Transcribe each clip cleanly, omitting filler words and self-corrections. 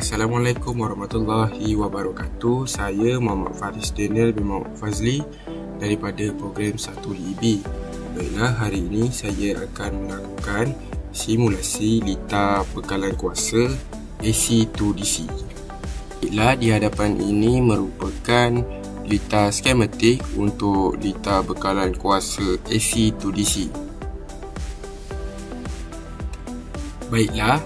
Assalamualaikum warahmatullahi wabarakatuh. Saya Muhammad Faris Daniel bin Muhammad Fazli daripada program 1DB. Baiklah, hari ini saya akan melakukan simulasi litar bekalan kuasa AC2DC. Baiklah, di hadapan ini merupakan litar skematik untuk litar bekalan kuasa AC2DC. Baiklah,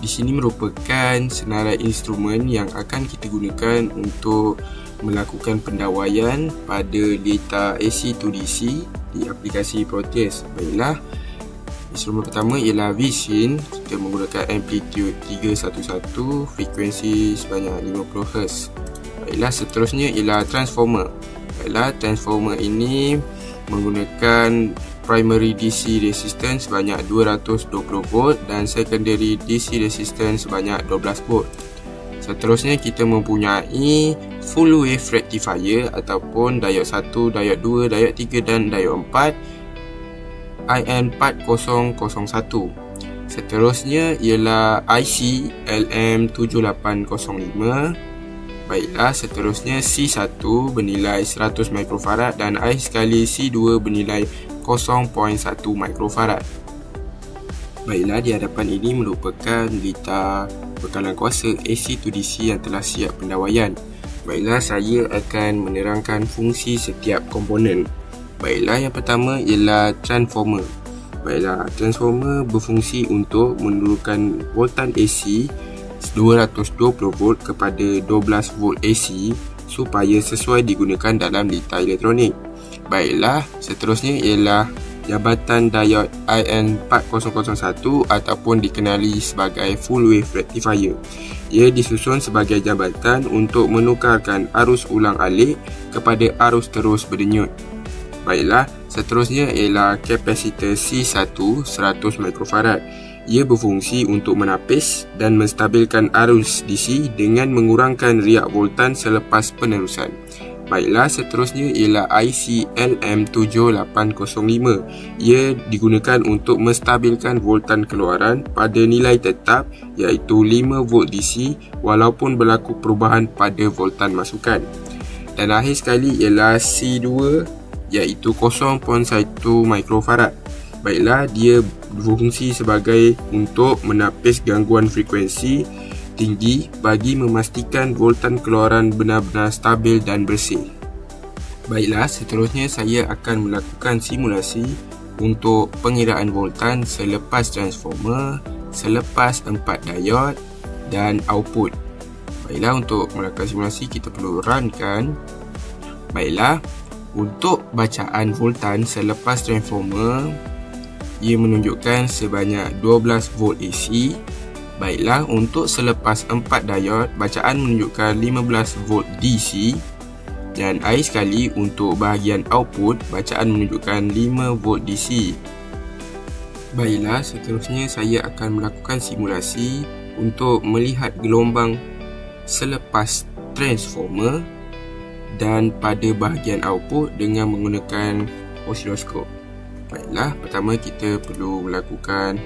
di sini merupakan senarai instrumen yang akan kita gunakan untuk melakukan pendawaian pada litar AC2DC di aplikasi Proteus. Baiklah, instrumen pertama ialah V-Syn. Kita menggunakan amplitude 311, frekuensi sebanyak 50Hz. Baiklah, seterusnya ialah transformer. Baiklah, transformer ini menggunakan primary DC resistance sebanyak 220V dan secondary DC resistance sebanyak 12V. Seterusnya kita mempunyai full wave rectifier ataupun diode 1, diode 2, diode 3 dan diode 4 IN4001. Seterusnya ialah IC LM7805. Baiklah, seterusnya C1 bernilai 100 mikrofarad dan I sekali C2 bernilai 0.1 mikrofarad. Baiklah, di hadapan ini merupakan litar bekalan kuasa AC2DC yang telah siap pendawaian. Baiklah, saya akan menerangkan fungsi setiap komponen. Baiklah, yang pertama ialah transformer. Baiklah, transformer berfungsi untuk menurunkan voltan AC 220V kepada 12V AC supaya sesuai digunakan dalam litar elektronik. Baiklah, seterusnya ialah jabatan diode IN4001 ataupun dikenali sebagai full wave rectifier. Ia disusun sebagai jabatan untuk menukarkan arus ulang alik kepada arus terus berdenyut. Baiklah, seterusnya ialah kapasitor C1 100 mikrofarad. Ia berfungsi untuk menapis dan menstabilkan arus DC dengan mengurangkan riak voltan selepas penerusan. Baiklah, seterusnya ialah IC LM7805. Ia digunakan untuk menstabilkan voltan keluaran pada nilai tetap iaitu 5V DC walaupun berlaku perubahan pada voltan masukan. Dan akhir sekali ialah C2 iaitu 0.1 mikrofarad. Baiklah, dia berfungsi sebagai untuk menapis gangguan frekuensi tinggi bagi memastikan voltan keluaran benar-benar stabil dan bersih. Baiklah, seterusnya saya akan melakukan simulasi untuk pengiraan voltan selepas transformer, selepas 4 diode dan output. Baiklah, untuk melakukan simulasi kita perlu runkan. Baiklah, untuk bacaan voltan selepas transformer, ia menunjukkan sebanyak 12V AC. Baiklah, untuk selepas 4 diode, bacaan menunjukkan 15V DC. Dan akhir sekali untuk bahagian output, bacaan menunjukkan 5V DC. Baiklah, seterusnya saya akan melakukan simulasi untuk melihat gelombang selepas transformer dan pada bahagian output dengan menggunakan osiloskop. Baiklah, pertama kita perlu melakukan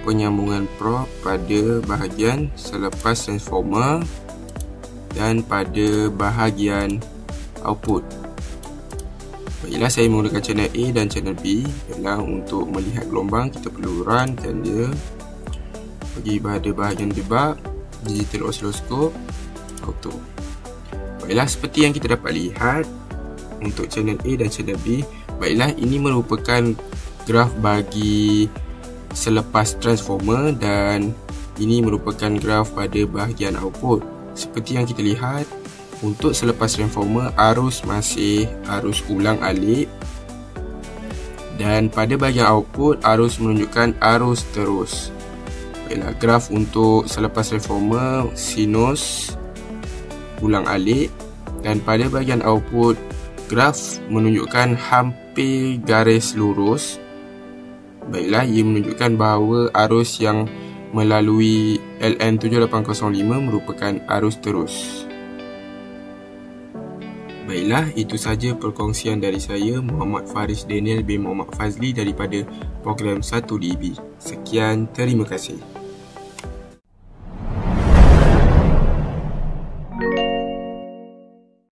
penyambungan probe pada bahagian selepas transformer dan pada bahagian output. Baiklah, saya menggunakan channel A dan channel B. Baiklah, untuk melihat gelombang kita perlu runkan dia. Pergi pada bahagian debug, digital oscilloscope, auto. Baiklah, seperti yang kita dapat lihat untuk channel A dan channel B. Baiklah, ini merupakan graf bagi selepas transformer dan ini merupakan graf pada bahagian output. Seperti yang kita lihat, untuk selepas transformer arus masih arus ulang alik dan pada bahagian output arus menunjukkan arus terus. Baiklah, graf untuk selepas transformer sinus ulang alik dan pada bahagian output graf menunjukkan hampir garis lurus. Baiklah, ia menunjukkan bahawa arus yang melalui LN7805 merupakan arus terus. Baiklah, itu saja perkongsian dari saya, Muhammad Faris Daniel bin Muhammad Fazli daripada program 1DB. Sekian, terima kasih.